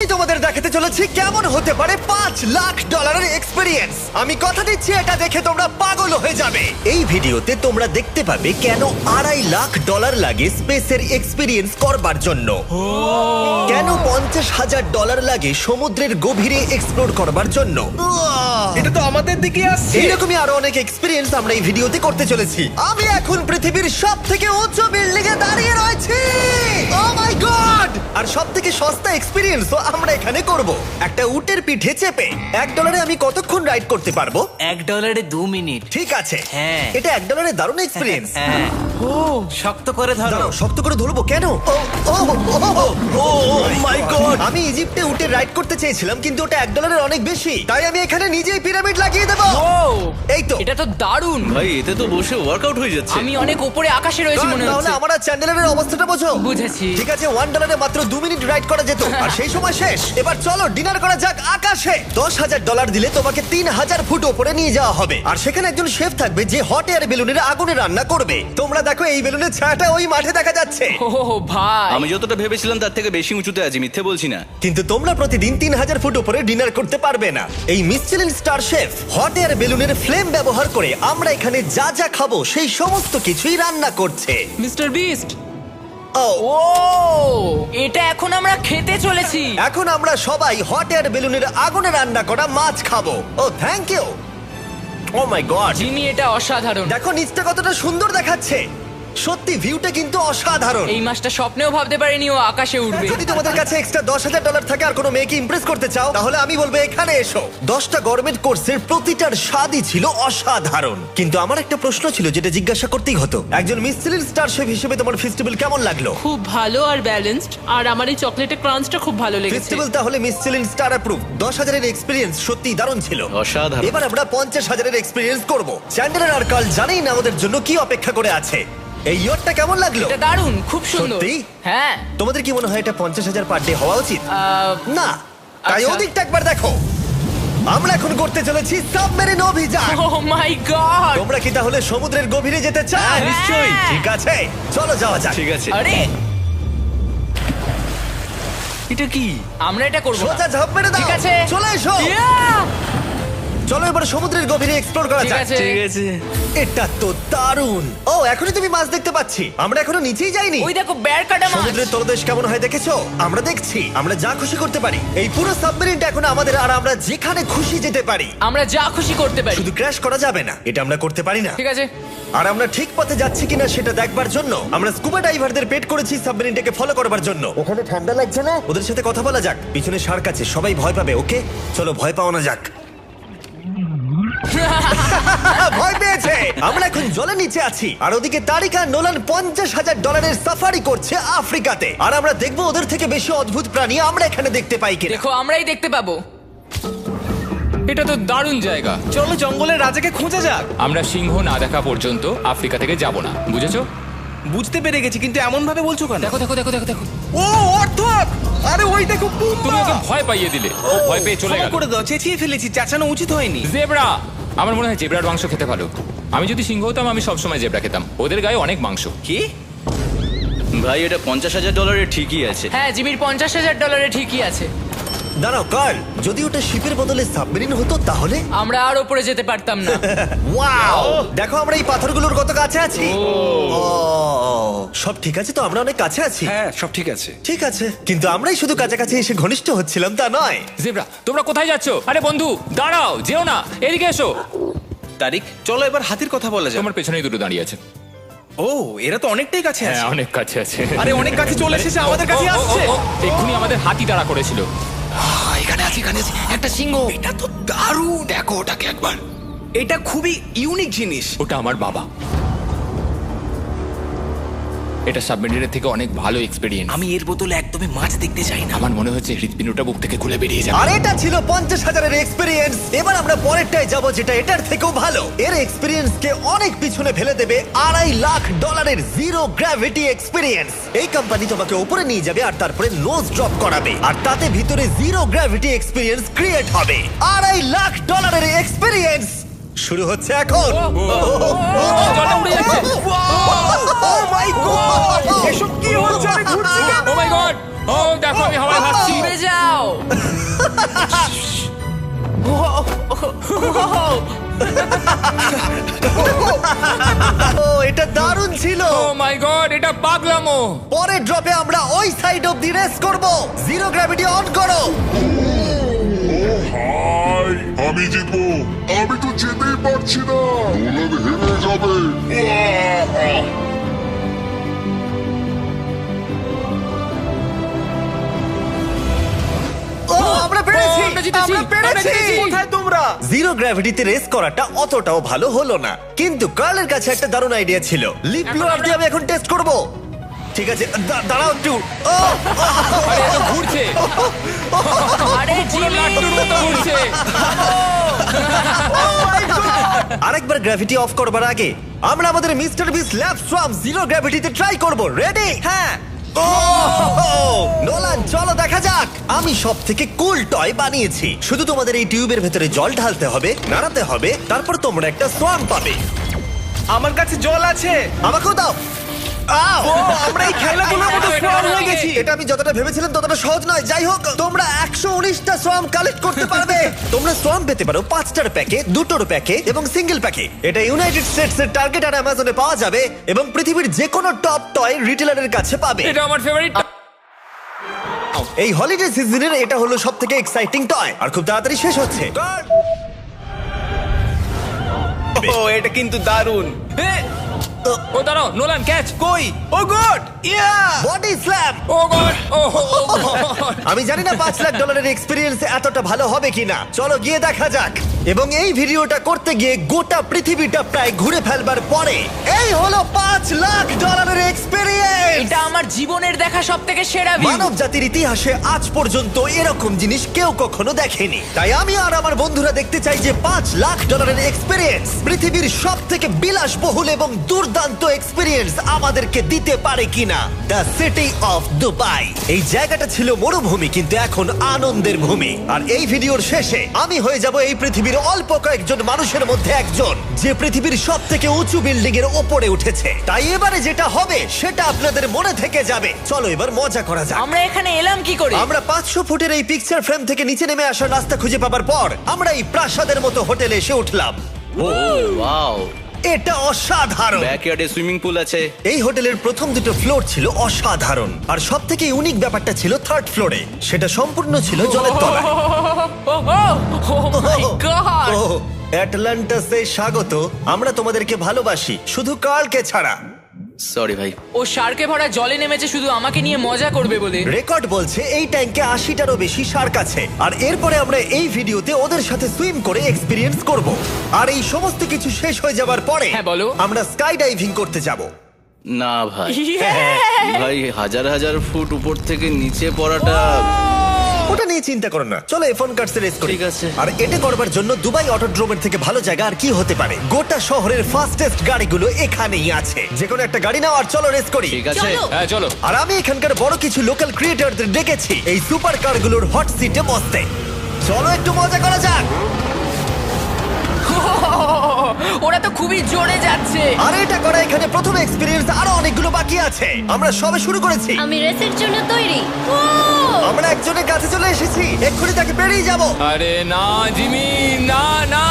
আমি তোমাদের দেখাতে চলেছি কেমন হতে পারে $5 লাখ এক্সপিরিয়েন্স। আমি কথা দিচ্ছি এটা দেখে তোমরা পাগল হয়ে যাবে। এই ভিডিওতে তোমরা দেখতে পাবে কেন $2.5 লাখ লাগে স্পেসের এক্সপিরিয়েন্স করবার জন্য, কেন $50,000 লাগে সমুদ্রের গভীরে এক্সপ্লোর করবার জন্য। এটা তো আমাদের দিকে আসছে। এইরকমই আরো অনেক এক্সপিরিয়েন্স আমরা এই ভিডিওতে করতে চলেছি। আমি এখন পৃথিবীর সব থেকে উঁচু বিল্ডিং এ দাঁড়িয়ে রয়েছি। ও মাই গড! আর সব থেকে সস্তা এক্সপিরিয়েন্সও আমরা এখানে করব। একটা উটের পিঠে চেপে $1 আমি কতক্ষণ রাইড করতে পারবো? $1 2 মিনিট। ঠিক আছে, হ্যাঁ। এটা $1 দারুণ এক্সপিরিয়েন্স। হ্যাঁ। ও শক্ত করে ধরো। দাঁড়াও, শক্ত করে ধরবো কেন? মাই গড! আমি ইজিপ্টে উটে রাইড করতে চেয়েছিলাম, কিন্তু ওটা $1 অনেক বেশি, তাই আমি এখানে নিজেই পিরামিড লাগিয়ে দেবো। এই তো। এটা তো দারুণ। ভাই এতে তো বসে ওয়ার্কআউট হয়ে যাচ্ছে। আমি অনেক উপরে আকাশে রয়েছি মনে তাহলে হচ্ছে। আমার আর চ্যান্ডেলের অবস্থাটা বোঝো। বুঝেছি। ঠিক আছে, $1 মাত্র 2 মিনিট রাইড করা যেত, আর সেই সময় শেষ। এবার চলো ডিনার করা যাক আকাশে। $10,000 দিলে তোমাকে 3000 ফুট উপরে নিয়ে যাওয়া হবে, আর সেখানে একজন শেফ থাকবে যে হট এয়ার বেলুনের আগুনে রান্না করবে। তোমরা দেখো এই বেলুনের ছায়াটা ওই মাঠে দেখা যাচ্ছে। ও ভাই, আমি যতটা ভেবেছিলাম তার থেকে বেশি উঁচুতে আছি, মিথ্যে বলছি না। কিন্তু তোমরা প্রতিদিন 3000 ফুট উপরে ডিনার করতে পারবে না। এই Michelin star chef hot air বেলুনের ফ্লেম ব্যবহার করে আমরা এখানে যা যা খাবো সেই সমস্ত কিছুই রান্না করছে। Mister beast. ও ও এটা এখন আমরা খেতে চলেছি। এখন আমরা সবাই হট এয়ার বেলুনের আগুনে রান্না করা মাছ খাবো। Oh thank you. Oh my God, Jimmy এটা অসাধারণ। দেখো নিচটা কতটা সুন্দর দেখাচ্ছে। সত্যি ভিউটা কিন্তু অসাধারণ। এই মাসটা স্বপ্নেও ভাবতে পারিনি ও আকাশে উঠবে। যদি তোমাদের কাছে এক্সট্রা $10,000 থাকে আর কোনো মেয়েকে ইমপ্রেস করতে চাও, তাহলে আমি বলবো এখানে এসো। 10টা গভর্নমেন্ট কোর্সের প্রতিটার স্বাদই ছিল অসাধারণ। কিন্তু আমার একটা প্রশ্ন ছিল যেটা জিজ্ঞাসা করতেই হতো, একজন মিশেলিন স্টার শেফ হিসেবে তোমার ফেস্টিভ্যাল কেমন লাগলো? খুব ভালো আর ব্যালেন্সড, আর আমার এই চকলেটের ক্রাঞ্চটা খুব ভালো লেগেছে। ফেস্টিভ্যাল তাহলে মিশেলিন স্টার অ্যাপ্রুভ। 10,000 এক্সপিরিয়েন্স সত্যি দারুণ ছিল। অসাধারণ। এবার আমরা 50,000 এক্সপিরিয়েন্স করব। চ্যান্ডেলার আর কার্ল জানেই না আমাদের জন্য কি অপেক্ষা করে আছে। এই ইয়টটা কেমন লাগলো? এটা দারুণ, খুব সুন্দর। সত্যি? হ্যাঁ। তোমাদের কি মনে হয় এটা 50,000 পার ডে হওয়া উচিত? না, তাই আচ্ছা। ওদিকটা একবার দেখো। আমরা এখন করতে চলেছি সাবমেরিন অভিযান। ও মাই গড। তোমরা কি তাহলে সমুদ্রের গভীরে যেতে চাও? হ্যাঁ, নিশ্চয়ই। ঠিক আছে, চলো যাওয়া যাক। ঠিক আছে। আরে এটা কি? আমরা এটা করব না। সোজা ঝাঁপ মেরে দাও। ঠিক আছে। চলে এসো। Yeah! চলো এবার সমুদ্রের গভীরে এক্সপ্লোর করা ঠিক যাক। আছে। ঠিক আছে। এটা তো দারুণ। ও এখনই তুমি মাছ দেখতে পাচ্ছি, আমরা এখনো নিচেই যাইনি। ওই দেখো বের কাটা মাছ। সমুদ্রের তলদেশ কেমন হয় দেখেছো? আমরা দেখছি, আমরা যা খুশি করতে পারি। এই পুরো সাবমেরিনটা এখন আমাদের, আর আমরা যেখানে খুশি যেতে পারি। আমরা যা খুশি করতে পারি। শুধু ক্র্যাশ করা যাবে না, এটা আমরা করতে পারি না। ঠিক আছে। আর আমরা ঠিক পথে যাচ্ছি কিনা সেটা দেখবার জন্য আমরা স্কুবা ডাইভারদের পেড করেছি সাবমেরিনটাকে ফলো করবার জন্য। ওখানে ঠান্ডা লাগছে না? ওদের সাথে কথা বলা যাক। পিছনে শার্ক আছে, সবাই ভয় পাবে। ওকে চলো ভয় পাও না যাক। ভয় পেয়েছে। আমরা এখন জলের নিচে আছি, আর ওদিকে তারিকা নোলান $50,000 সাফারি করছে আফ্রিকাতে। আর আমরা দেখবো ওদের থেকে বেশি অদ্ভুত প্রাণী আমরা এখানে দেখতে পাই কিনা। দেখো আমরাই দেখতে পাবো। এটা তো দারুণ জায়গা। চলো জঙ্গলের রাজাকে খোঁজা যাক। আমরা সিংহ না দেখা পর্যন্ত আফ্রিকা থেকে যাব না, বুঝেছো? বুঝতে পেরে গেছি, কিন্তু এমন ভাবে বলছো কেন? দেখো দেখো দেখো দেখো দেখো, ও অর্থক! আরে ওই দেখো তুমি ওকে ভয় পাইয়ে দিলে, ও ভয় পেয়ে চলে ক্ষমা গেল। করে দাও, চেঁচিয়ে ফেলেছি, চাচানো উচিত হয়নি। জেব্রা, আমার মনে হয় জেব্রার মাংস খেতে ভালো। আমি যদি সিংহ হতাম আমি সবসময় জেব্রা খেতাম, ওদের গায়ে অনেক মাংস। কি? ভাই এটা $50,000 ঠিকই আছে। হ্যাঁ, জিমির $50,000 ঠিকই আছে। দাঁড়াও কার্ল, যদি ওটা শিপের বদলে সাবমেরিন হতো তাহলে? আমরা আর উপরে যেতে পারতাম না। ওয়াও, দেখো আমরা এই পাথরগুলোর কত কাছে আছি। ও, সব ঠিক আছে তো? আমরা অনেক কাছে আছি। হ্যাঁ সব ঠিক আছে। ঠিক আছে, কিন্তু আমরাই শুধু কাছাকাছি এসে ঘনিষ্ঠ হচ্ছিলাম তা নয়। জেব্রা, তোমরা কোথায় যাচ্ছো? আরে বন্ধু দাঁড়াও, যেও না, এদিকে এসো। তারিক চলো এবার হাতির কথা বলা যাক। তোমার পেছনেই দুটো দাঁড়িয়ে আছে। ও এরা তো অনেকটাই কাছে হ্যাঁ, আছে। অনেক কাছে আছে। আরে অনেক কাছে চলে এসেছে, আমাদের কাছে আসছে। এক্ষুনি আমাদের হাতি তাড়া করেছিল। এখানে আছে একটা সিংহ। এটা তো দারুণ। দেখো ওটাকে একবার। এটা খুবই ইউনিক জিনিস। ওটা আমার বাবা। এটা সাবমেরিনের থেকে অনেক ভালো এক্সপেরিয়েন্স। আমি এর বদলে একদমই মাছ দেখতে চাই না। আমার মনে হচ্ছে হৃৎপিণ্ডটা বুক থেকে খুলে বেরিয়ে যাবে। আর এটা ছিল 50,000 এক্সপিরিয়েন্স। এবার আমরা পরেরটায় যাব যেটা এটার থেকেও ভালো। এর এক্সপিরিয়েন্স কে অনেক পিছনে ফেলে দেবে। $2.5 জিরো গ্র্যাভিটি এক্সপিরিয়েন্স। এই কোম্পানি তোমাকে উপরে নিয়ে যাবে আর তারপরে নোজ ড্রপ করাবে, আর তাতে ভিতরে জিরো গ্র্যাভিটি এক্সপিরিয়েন্স ক্রিয়েট হবে। $2.5 এক্সপিরিয়েন্স শুরু হচ্ছে এখন। জলে উড়ে যাচ্ছে। ও মাই গড! এসব কি হচ্ছে? আমি ঘুরছি কেন? ও মাই গড, ও দেখো আমি হাওয়ায় ভাসছি। উড়ে যাও। ও এটা দারুণ ছিল। ও মাই গড, এটা পাগলামো। পরের ড্রপে আমরা ওই সাইড অফ দি রেস করব। জিরো গ্র্যাভিটি অন করো। হাই আমি জিতবো। আমি তো যেতেই পারছি না, নোলান হেরে যাবে। ও আমরা পেরেছি, আমরা জিতেছি, আমরা আমরা পেরেছি। জিতেছি। কোথায় তোমরা? জিরো গ্র্যাভিটিতে রেস করাটা অতটাও ভালো হলো না, কিন্তু কার্লের কাছে একটা দারুণ আইডিয়া ছিল। লিপ ব্লোয়ার দিয়ে আমি এখন টেস্ট করব। ঠিক আছে, দাঁড়াও একটু। ও আরে এত ঘুরছে, আরে জিমি, লাট্টুর মতো ঘুরছে। আরেকবার গ্র্যাভিটি অফ করবার আগে আমরা আমাদের মিস্টার বিস ল্যাব সোয়াম জিরো গ্র্যাভিটিতে ট্রাই করব। রেডি? হ্যাঁ। নোলান চলো দেখা যাক। আমি সব থেকে কুল টয় বানিয়েছি। শুধু তোমাদের এই টিউবের ভেতরে জল ঢালতে হবে, নাড়াতে হবে, তারপর তোমরা একটা সোয়াম পাবে। আমার কাছে জল আছে। আমাকেও দাও। আও! আমরা এই খেলাগুলোর মতো স্ট্রং হয়ে গেছি। এটা আমি যতটা ভেবেছিলাম ততটা সহজ নয়। যাই হোক, তোমরা 119টা সোয়াম কালেক্ট করতে পারবে। তোমরা সোয়াম পেতে পারো 5টার প্যাকে, 2টোর প্যাকে এবং সিঙ্গেল প্যাকে। এটা ইউনাইটেড স্টেটস এর টার্গেট আর অ্যামাজনে পাওয়া যাবে এবং পৃথিবীর যে কোনো টপ টয় রিটেলারের কাছে পাবে। এটা আমার ফেভারিট। এই হলিডে সিজনের এটা হলো সবথেকে এক্সাইটিং টয় আর খুব তাড়াতাড়ি শেষ হচ্ছে। ও এটা কিন্তু দারুণ। ও দাঁড়াও, নোলান ক্যাচ। কই? Oh God, yeah! Body slam. Oh God, oh God. আমি জানি না $5 লাখ এক্সপেরিয়েন্স এতটা ভালো হবে কিনা। চলো গিয়ে দেখা যাক। এবং এই ভিডিওটা করতে গিয়ে গোটা পৃথিবীটা প্রায় ঘুরে ফেলবার পরে এই হলো $5 লাখ এক্সপেরিয়েন্স। এটা আমার জীবনের দেখা সবথেকে সেরা ভিউ। মানব জাতির ইতিহাসে আজ পর্যন্ত এরকম জিনিস কেউ কখনো দেখেনি। তাই আমি আর আমার বন্ধুরা দেখতে চাই যে $5 লাখ এক্সপেরিয়েন্স, পৃথিবীর সব থেকে বিলাসবহুল এবং দুর্দান্ত এক্সপেরিয়েন্স আমাদেরকে দিতে পারে কিনা। The city of Dubai. এই জায়গাটা ছিল মরুভূমি, কিন্তু এখন আনন্দের ভূমি। আর এই ভিডিওর শেষে আমি হয়ে যাব এই পৃথিবীর অল্প কয়েকজন মানুষের মধ্যে একজন, যে পৃথিবীর সব থেকে উঁচু বিল্ডিং এর ওপরে উঠেছে। তাই এবারে যেটা হবে সেটা আপনাদের মনে থেকে যাবে। চলো এবার মজা করা যাক। আমরা এখানে এলাম কি করে? আমরা 500 ফুটের এই পিকচার ফ্রেম থেকে নিচে নেমে আসার রাস্তা খুঁজে পাবার পর আমরা এই প্রাসাদের মতো হোটেলে এসে উঠলাম। ও ওয়াও, এটা অসাধারণ। ব্যাকইয়ার্ডে সুইমিং পুল আছে। এই হোটেলের প্রথম দুটো ফ্লোর ছিল অসাধারণ, আর সব থেকে ইউনিক ব্যাপারটা ছিল থার্ড ফ্লোরে। সেটা সম্পূর্ণ ছিল জলের তলায়। ও মাই গড! ও, অ্যাটলান্টাসে স্বাগত। আমরা তোমাদেরকে ভালোবাসি, শুধু কার্লকে ছাড়া। সরি ভাই। ও শার্কে ভরা জলে নেমেছে শুধু আমাকে নিয়ে মজা করবে বলে। রেকর্ড বলছে এই ট্যাঙ্কে 80টারও বেশি শার্ক আছে। আর এরপরে আমরা এই ভিডিওতে ওদের সাথে সুইম করে এক্সপেরিয়েন্স করব। আর এই সমস্ত কিছু শেষ হয়ে যাবার পরে হ্যাঁ, বলো। আমরা স্কাই ডাইভিং করতে যাব। না ভাই, ভাই হাজার হাজার ফুট উপর থেকে নিচে পড়াটা। ওটা নিয়ে চিন্তা করো না, চলো F1 কার্সে রেস করি। ঠিক আছে। আর এটা করবার জন্য দুবাই অটোড্রোমের থেকে ভালো জায়গা আর কি হতে পারে। গোটা শহরের ফাস্টেস্ট গাড়িগুলো এখানেই আছে। যে কোনো একটা গাড়ি নাও আর চলো রেস করি। ঠিক আছে। হ্যাঁ চলো। আর আমি এখানকার বড় কিছু লোকাল ক্রিয়েটরদের ডেকেছি এই সুপার কারগুলোর হট সিটে বসতে। চলো একটু মজা করা যাক। ওরা তো খুবই জোরে যাচ্ছে। আর এটা করা এখানে প্রথম এক্সপেরিয়েন্স, আরো অনেকগুলো বাকি আছে। আমরা সবে শুরু করেছি। আমি রেসের জন্য তৈরি। আমরা একজনের কাছে চলে এসেছি, এক্ষুনি তাকে পেরিয়ে যাব। আরে না জিমি, না না।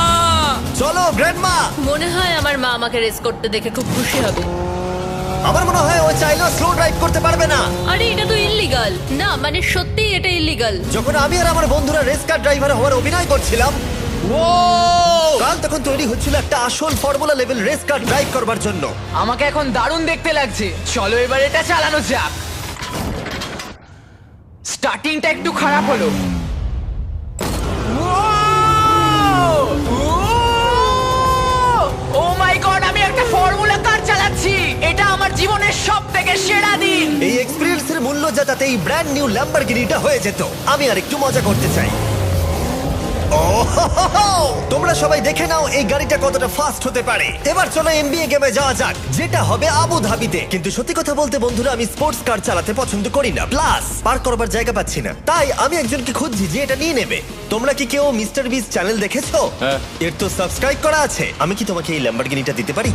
চলো গ্র্যান্ডমা। মনে হয় আমার মা আমাকে রেস করতে দেখে খুব খুশি হবে। আমার মনে হয় ও চাইলেও স্লো ড্রাইভ করতে পারবে না। আরে এটা তো ইল্লিগাল। না মানে সত্যিই এটা ইল্লিগাল। যখন আমি আর আমার বন্ধুরা রেস কার ড্রাইভার হওয়ার অভিনয় করছিলাম, কাল তখন তৈরি হচ্ছিল একটা আসল formula level race car drive করবার জন্য। আমাকে এখন দারুণ দেখতে লাগছে। চলো এবার এটা চালানো যাক। স্টার্টিংটা একটু খারাপ হলো। ও মাই গড, আমি একটা ফর্মুলা কার চালাচ্ছি। এটা আমার জীবনের সবথেকে সেরা দিন। এই এক্সপেরিয়েন্সের মূল্য যা, তাতে এই ব্র্যান্ড নিউ ল্যাম্বরগিনিটা হয়ে যেত। আমি আর একটু মজা করতে চাই। তোমরা সবাই দেখে নাও এই গাড়িটা কতটা ফাস্ট হতে পারে। এবার চলো NBA গেমে যাওয়া যাক, যেটা হবে আবু ধাবিতে। কিন্তু সত্যি কথা বলতে বন্ধুরা, আমি স্পোর্টস কার চালাতে পছন্দ করি না, প্লাস পার্ক করবার জায়গা পাচ্ছি না। তাই আমি একজনকে খুঁজছি যে এটা নিয়ে নেবে। তোমরা কি কেউ মিস্টার বিস চ্যানেল দেখেছো? হ্যাঁ। এর তো সাবস্ক্রাইব করা আছে। আমি কি তোমাকে এই ল্যাম্বরগিনিটা দিতে পারি?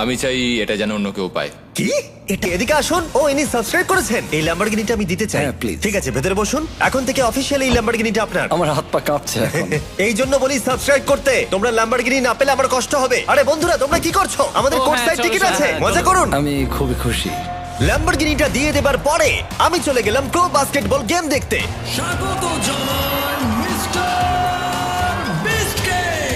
আমি চাই এটা যেন অন্য কেউ পায়। কি এটা? এদিকে আসুন। ও ইনি সাবস্ক্রাইব করেছেন। এই ল্যাম্বরগিনিটা আমি দিতে চাই। হ্যাঁ, please. ঠিক আছে, ভেতরে বসুন। এখন থেকে অফিসিয়ালি এই ল্যাম্বরগিনিটা আপনার। আমার হাত পা কাঁপছে এখন। এই জন্য বলি সাবস্ক্রাইব করতে। তোমরা ল্যাম্বরগিনি না পেলে আমার কষ্ট হবে। আরে বন্ধুরা, তোমরা কি করছো? আমাদের ও, কোর্স হ্যাঁ, সাইড চলো, টিকিট চলো, আছে, হ্যাঁ, মজা চলো। করুন। আমি খুবই খুশি। ল্যাম্বরগিনিটা দিয়ে দেবার পরে আমি চলে গেলাম প্রো বাস্কেটবল গেম দেখতে।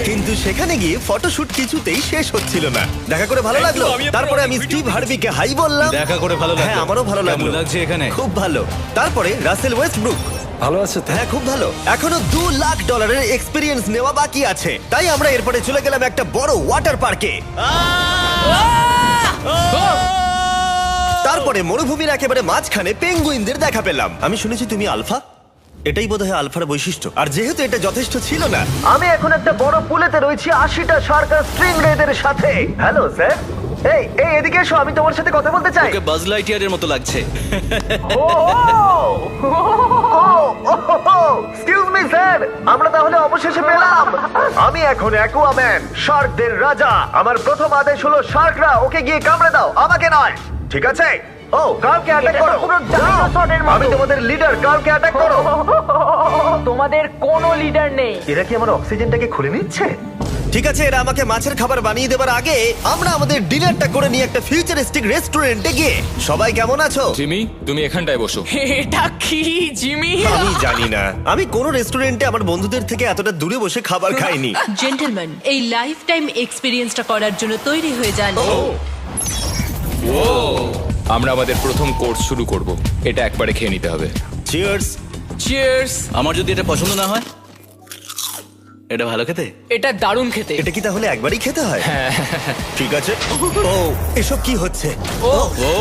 কিন্তু সেখানে গিয়ে ফটোশুট কিছুতেই শেষ হচ্ছিল না। দেখা করে ভালো লাগলো। তারপরে আমি স্টিভ হার্বিকে হাই বললাম। দেখা করে ভালো লাগলো। হ্যাঁ, আমারও ভালো লাগলো। কেমন লাগছে এখানে? খুব ভালো। তারপরে রাসেল ওয়েস্টব্রুক। ভালো আছে তো? হ্যাঁ, খুব ভালো। এখনো $2 লাখ এক্সপিরিয়েন্স নেওয়া বাকি আছে। তাই আমরা এরপরে চলে গেলাম একটা বড় ওয়াটার পার্কে। তারপরে মরুভূমির একেবারে মাঝখানে পেঙ্গুইনদের দেখা পেলাম। আমি শুনেছি তুমি আলফা। এটাই বোধহয় আলফার বৈশিষ্ট্য। আর যেহেতু এটা যথেষ্ট ছিল না, আমি এখন একটা বড় পুলেতে রয়েছি 80টা শার্ক আর স্ট্রিং রেদের সাথে। Hello sir. এই এই এদিকে এসো, আমি তোমার সাথে কথা বলতে চাই। ওকে বাজ লাইটইয়ারের মতো লাগছে। এক্সকিউজ মি স্যার, আমরা তাহলে অবশেষে পেলাম। আমি এখন অ্যাকুয়াম্যান, শার্কদের রাজা। আমার প্রথম আদেশ হলো শার্করা ওকে গিয়ে কামড়ে দাও, আমাকে নয়। ঠিক আছে? ও, কার্লকে অ্যাটাক করো। আমি তোমাদের লিডার, কার্লকে অ্যাটাক করো। তোমাদের কোনো লিডার নেই। এরা কি আমার অক্সিজেনটাকে খুলে নিচ্ছে? ঠিক আছে, এরা আমাকে মাছের খাবার বানিয়ে দেবার আগে আমরা আমাদের ডিনারটা করে নিয়ে একটা ফিউচারিস্টিক রেস্টুরেন্টে গিয়ে। সবাই কেমন আছো? জিমি, তুমি এখানটায় বসো। এটা কি জিমি? আমি জানি না, আমি কোন রেস্টুরেন্টে আমার বন্ধুদের থেকে এতটা দূরে বসে খাবার খাইনি। জেন্টলম্যান, এই লাইফ টাইম এক্সপিরিয়েন্সটা করার জন্য তৈরি হয়ে যান। আমরা আমাদের প্রথম কোর্স শুরু করব। এটা একবারে খেয়ে নিতে হবে। চিয়ার্স। চিয়ার্স। আমার যদি এটা পছন্দ না হয়? এটা ভালো খেতে? এটা দারুণ খেতে। এটা কি তাহলে একবারই খেতে হয়? ঠিক আছে। ও, এসব কি হচ্ছে? ও ও,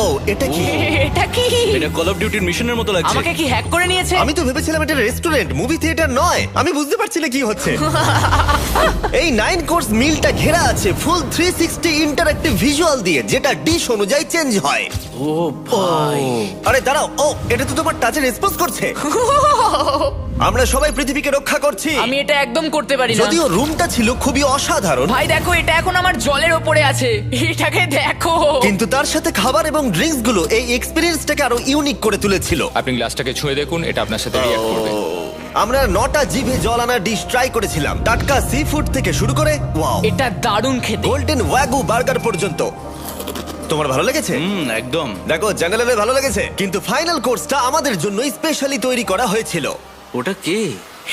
ও, এটা কি? এটা কি? এটা কল অফ ডিউটির মিশনের মতো লাগছে। আমাকে কি হ্যাক করে নিয়েছে? আমি তো ভেবেছিলাম এটা রেস্টুরেন্ট, মুভি থিয়েটার নয়। আমি বুঝতে পারছি না কি হচ্ছে। এই 9 কোর্স মিলটা ঘেরা আছে ফুল 360 ইন্টারঅ্যাক্টিভ ভিজুয়াল দিয়ে, যেটা ডিশ অনুযায়ী চেঞ্জ হয়। ও ভাই, আরে দাঁড়াও, ও এটা তো তোমার টাচে রেসপন্স করছে। আমরা সবাই পৃথিবীকে রক্ষা করছি। আমি এটা একদম করতে পারি না। যদিও রুমটা ছিল খুবই অসাধারণ, ভাই দেখো, এটা এখন আমার জলের ওপরে আছে। এটাকে দেখো। কিন্তু তার সাথে খাবার এবং ড্রিঙ্কস গুলো এই এক্সপেরিয়েন্সটাকে আরো ইউনিক করে তুলেছিল। আপনি গ্লাসটাকে ছুঁয়ে দেখুন, এটা আপনার সাথে রিঅ্যাক্ট করবে। আমরা 9টা জিভে জল আনা ডিশ ট্রাই করেছিলাম, টাটকা সি ফুড থেকে শুরু করে ওয়াও, এটা দারুণ খেতে। গোল্ডেন ওয়াগু বার্গার পর্যন্ত। তোমার ভালো লেগেছে? একদম। দেখো, জঙ্গলের ভালো লেগেছে, কিন্তু ফাইনাল কোর্সটা আমাদের জন্য স্পেশালি তৈরি করা হয়েছিল। ওটা কে?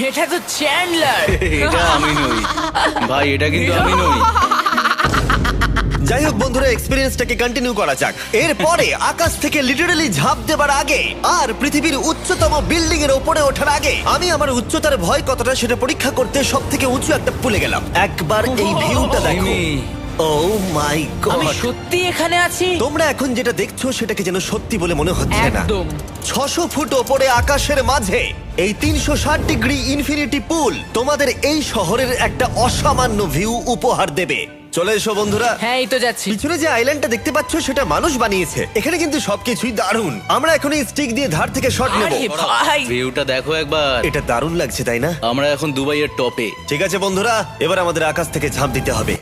এটা তো চ্যান্ডলার। এটা আমি নই ভাই, এটা কিন্তু আমি নই। যাই হোক বন্ধুরা, এক্সপেরিয়েন্সটাকে কন্টিনিউ করা যাক। এরপরে আকাশ থেকে লিটারালি ঝাঁপ দেবার আগে আর পৃথিবীর উচ্চতম বিল্ডিং এর উপরে ওঠার আগে আমি আমার উচ্চতার ভয় কতটা সেটা পরীক্ষা করতে সব থেকে উঁচু একটা পুলে গেলাম। একবার এই ভিউটা দেখো। জিমি। ও মাই আমি গড! সত্যি এখানে আছি। তোমরা এখন যেটা দেখছো সেটাকে যেন সত্যি বলে মনে হচ্ছে না। একদম। 600 ফুট ওপরে আকাশের মাঝে এই 360 ডিগ্রি ইনফিনিটি পুল তোমাদের এই শহরের একটা অসামান্য ভিউ উপহার দেবে। চলে এসো বন্ধুরা। হ্যাঁ, এই তো যাচ্ছি। পিছনে যে আইল্যান্ডটা দেখতে পাচ্ছ সেটা মানুষ বানিয়েছে। এখানে কিন্তু সবকিছুই দারুণ। আমরা এখন এই স্টিক দিয়ে ধার থেকে শট নেব। আরে ভাই, ভিউটা দেখো একবার। এটা দারুণ লাগছে, তাই না? আমরা এখন দুবাইয়ের টপে। ঠিক আছে বন্ধুরা, এবার আমাদের আকাশ থেকে ঝাঁপ দিতে হবে।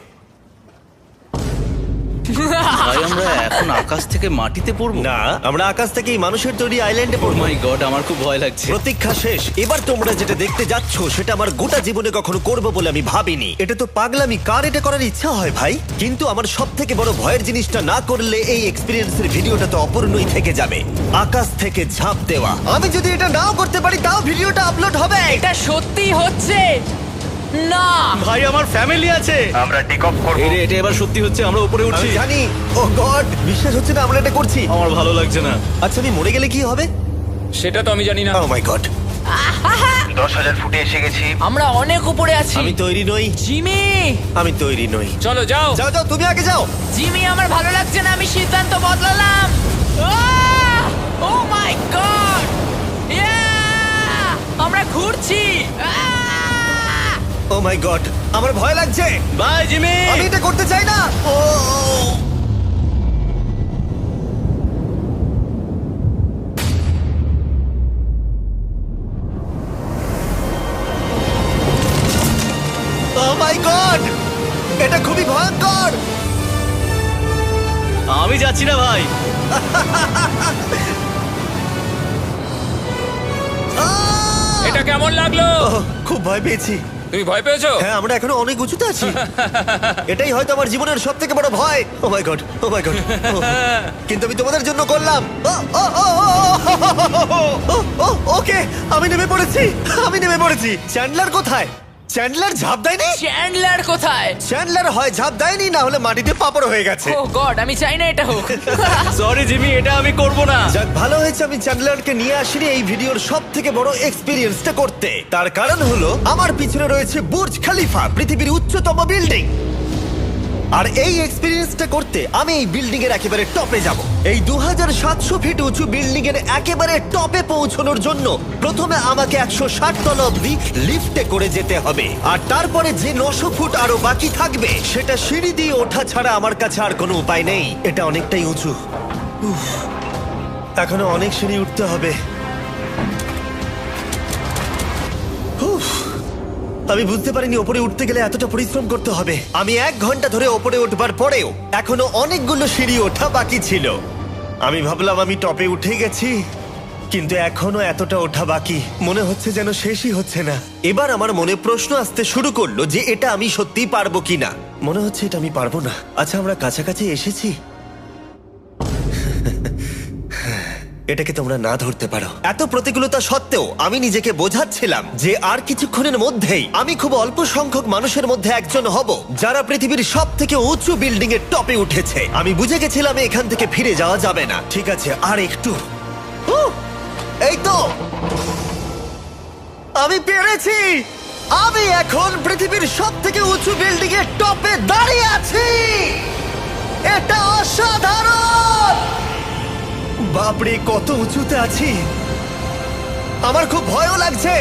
ভাই, আমরা এখন আকাশ থেকে মাটিতে পড়বো? না, আমরা আকাশ থেকে এই মানুষের তৈরি আইল্যান্ডে ও পড়বো। মাই গড, আমার খুব ভয় লাগছে। প্রতীক্ষা শেষ। এবার তোমরা যেটা দেখতে যাচ্ছ সেটা আমার গোটা জীবনে কখনো করবো বলে আমি ভাবিনি। এটা তো পাগলামি, কার এটা করার ইচ্ছা হয় ভাই? কিন্তু আমার সব থেকে বড় ভয়ের জিনিসটা না করলে এই এক্সপিরিয়েন্সের ভিডিওটা তো অপূর্ণই থেকে যাবে। আকাশ থেকে ঝাঁপ দেওয়া। আমি যদি এটা নাও করতে পারি তাও ভিডিওটা আপলোড হবে। এটা সত্যি হচ্ছে না। ভাই, আমার ফ্যামিলি আছে। আমরা টেক অফ করব। এটা এবার সত্যি হচ্ছে, আমরা উপরে উঠছি। আমি জানি। ও গড, বিশ্বাস হচ্ছে না আমরা এটা করছি। আমার ভালো লাগছে না। আচ্ছা, আমি মরে গেলে কি হবে? সেটা তো আমি জানি না। ও মাই গড, 10,000 ফুটে এসে গেছি। আমরা অনেক উপরে আছি। আমি তৈরি নই। জিমি, আমি তৈরি নই। চলো যাও। যাও যাও, তুমি আগে যাও। জিমি, আমার ভালো লাগছে না। আমি সিদ্ধান্ত বদলালাম। ও মাই গড, আমরা ঘুরছি। ও মাই গড, আমার ভয় লাগছে। Bye Jimmy. আমি এটা করতে চাই না। ও মাই গড, এটা খুবই ভয়ঙ্কর। আমি যাচ্ছি না ভাই। এটা কেমন লাগলো? খুব ভয় পেয়েছি। তুমি ভয় পেয়েছো? হ্যাঁ, আমরা এখনো অনেক উঁচুতে আছি। এটাই হয়তো আমার জীবনের সব থেকে বড় ভয়। ও my god, O my god. কিন্তু আমি তোমাদের জন্য করলাম। ওকে, আমি নেমে পড়েছি। চ্যান্ডলার কোথায়? চ্যান্ডলার ঝাঁপ দেয়নি? চ্যান্ডলার কোথায়? চ্যান্ডলার হয় ঝাঁপ দেয়নি, না হলে মাটিতে পাপড় হয়ে গেছে। ও গড, আমি চাই না এটা হোক। সরি জিমি, এটা আমি করব না। যাক, ভালো হয়েছে আমি চ্যান্ডলারকে নিয়ে আসিনি এই ভিডিওর সব থেকে বড় এক্সপিরিয়েন্সটা করতে। তার কারণ হলো আমার পিছনে রয়েছে বুর্জ খলিফা, পৃথিবীর উচ্চতম বিল্ডিং। আর এই এক্সপিরিয়েন্সটা করতে আমি এই বিল্ডিং এর একেবারে টপে যাব। এই 2700 ফিট উঁচু বিল্ডিং এর একেবারে টপে পৌঁছানোর জন্য প্রথমে আমাকে 160 তলা অব্দি লিফটে করে যেতে হবে, আর তারপরে যে 900 ফুট আরো বাকি থাকবে সেটা সিঁড়ি দিয়ে ওঠা ছাড়া আমার কাছে আর কোনো উপায় নেই। এটা অনেকটাই উঁচু। উফ, এখনো অনেক সিঁড়ি উঠতে হবে। উফ, আমি বুঝতে পারিনি ওপরে উঠতে গেলে এতটা পরিশ্রম করতে হবে। আমি 1 ঘন্টা ধরে ওপরে উঠবার পরেও এখনো অনেকগুলো সিঁড়ি ওঠা বাকি ছিল। আমি ভাবলাম আমি টপে উঠে গেছি, কিন্তু এখনো এতটা ওঠা বাকি। মনে হচ্ছে যেন শেষই হচ্ছে না। এবার আমার মনে প্রশ্ন আসতে শুরু করলো যে এটা আমি সত্যিই পারবো কিনা। মনে হচ্ছে এটা আমি পারবো না। আচ্ছা, আমরা কাছাকাছি এসেছি। এটাকে তোমরা না ধরতে পারো। এত প্রতিকূলতা সত্ত্বেও আমি নিজেকে বোঝাচ্ছিলাম যে আর কিছুক্ষণের মধ্যেই আমি খুব অল্প সংখ্যক মানুষের মধ্যে একজন হব যারা পৃথিবীর সব থেকে উঁচু বিল্ডিং এর টপে উঠেছে। আমি বুঝে গেছিলাম এখান থেকে ফিরে যাওয়া যাবে না। ঠিক আছে, আর একটু। এই তো, আমি পেরেছি। আমি এখন পৃথিবীর সব থেকে উঁচু বিল্ডিং এর টপে দাঁড়িয়ে আছি। এটা অসাধারণ। বাপরে, কত উঁচুতে আছি। আমার খুব ভয়ও লাগছে।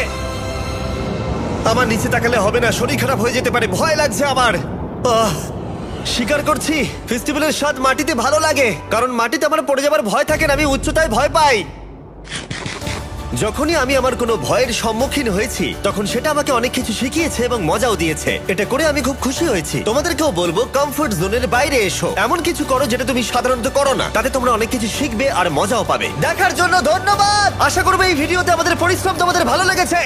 আমার নিচে তাকালে হবে না, শরীর খারাপ হয়ে যেতে পারে। ভয় লাগছে আমার। স্বীকার করছি, ফেস্টিভ্যালের স্বাদ মাটিতে ভালো লাগে, কারণ মাটিতে আমার পড়ে যাবার ভয় থাকে না। আমি উচ্চতায় ভয় পাই। যখনই আমি আমার কোনো ভয়ের সম্মুখীন হয়েছি তখন সেটা আমাকে অনেক কিছু শিখিয়েছে এবং মজাও দিয়েছে। এটা করে আমি খুব খুশি হয়েছি। তোমাদেরকেও বলবো, কমফোর্ট জোনের বাইরে এসো, এমন কিছু করো যেটা তুমি সাধারণত করো না। তাতে তোমরা অনেক কিছু শিখবে আর মজাও পাবে। দেখার জন্য ধন্যবাদ। আশা করবো এই ভিডিওতে আমাদের পরিশ্রম তোমাদের ভালো লেগেছে।